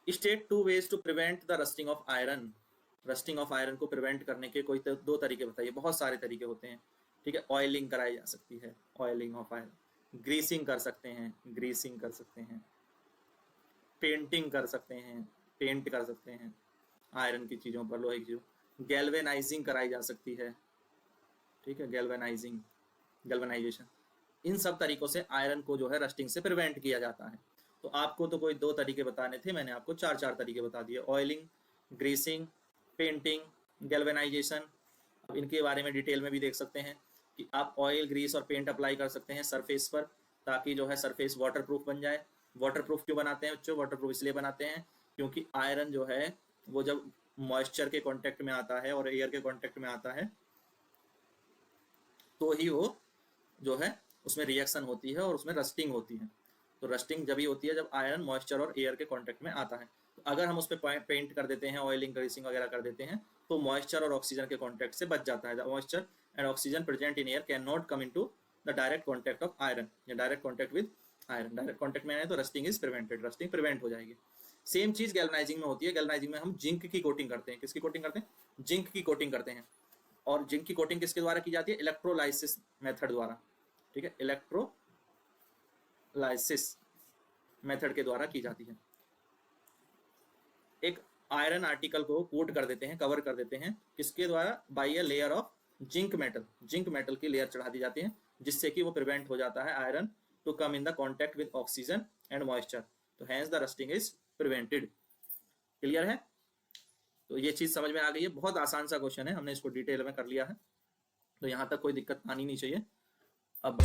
State 2 ways to prevent the rusting of iron. Rusting of iron को prevent करने के कोई दो तरीके बताइए। बहुत सारे तरीके होते हैं, ठीक है। ऑयलिंग कराई जा सकती है, ऑयलिंग ऑफ आयरन, ग्रीसिंग कर सकते हैं, ग्रीसिंग कर सकते हैं, पेंटिंग कर सकते हैं, पेंट कर सकते हैं आयरन की चीज़ों पर, लोहे की चीज़ों। गैल्वेनाइजिंग कराई जा सकती है, ठीक है, गैल्वेनाइजिंग, गैल्वेनाइजेशन। इन सब तरीकों से आयरन को जो है रस्टिंग से प्रिवेंट किया जाता है। तो आपको तो कोई दो तरीके बताने थे, मैंने आपको चार चार तरीके बता दिए। Oiling, greasing, painting, galvanisation. अब इनके बारे में डिटेल में भी देख सकते हैं कि आप ऑयल, ग्रीस और पेंट अप्लाई कर सकते हैं सरफेस पर, ताकि जो है सरफेस वाटरप्रूफ बन जाए। वाटरप्रूफ क्यों बनाते हैं बच्चों? वाटरप्रूफ इसलिए बनाते हैं क्योंकि आयरन जो है वो जब मॉइस्चर के कांटेक्ट में आता है और एयर के कांटेक्ट में आता है तो ही वो जो है उसमें रिएक्शन होती है और उसमें रस्टिंग होती है। तो रस्टिंग जब ही होती है जब आयरन मॉइस्चर और एयर के कांटेक्ट में आता है। तो अगर हम उस पर पेंट कर देते हैं, ऑयलिंग, ग्रीसिंग वगैरह कर देते हैं, तो मॉइस्चर और ऑक्सीजन के कांटेक्ट से बच जाता है। The moisture and oxygen present in air can not come into the direct contact of iron, या direct contact with iron. Direct contact में आए तो rusting is prevented, rusting prevent हो जाएगी। सेम चीज गैल्वेनाइजिंग में होती है। गैल्वेनाइजिंग में हम जिंक की कोटिंग करते हैं। किसकी कोटिंग करते हैं? जिंक की कोटिंग करते हैं। और जिंक की कोटिंग किसके द्वारा की जाती है? इलेक्ट्रोलाइसिस मेथड द्वारा, ठीक है, इलेक्ट्रोलाइसिस मेथड के द्वारा की जाती है। एक आयरन आर्टिकल को कोट कर देते हैं, कवर कर देते हैं, किसके द्वारा? By a layer of zinc metal. Zinc metal की लेयर चढ़ा दी जाती है, जिससे कि वो प्रिवेंट हो जाता है iron to come in the contact with oxygen and moisture. तो hence the rusting is prevented. Clear है? तो ये चीज समझ में आ गई है। बहुत आसान सा क्वेश्चन है, हमने इसको डिटेल में कर लिया है, तो यहाँ तक कोई दिक्कत आनी नहीं चाहिए। अब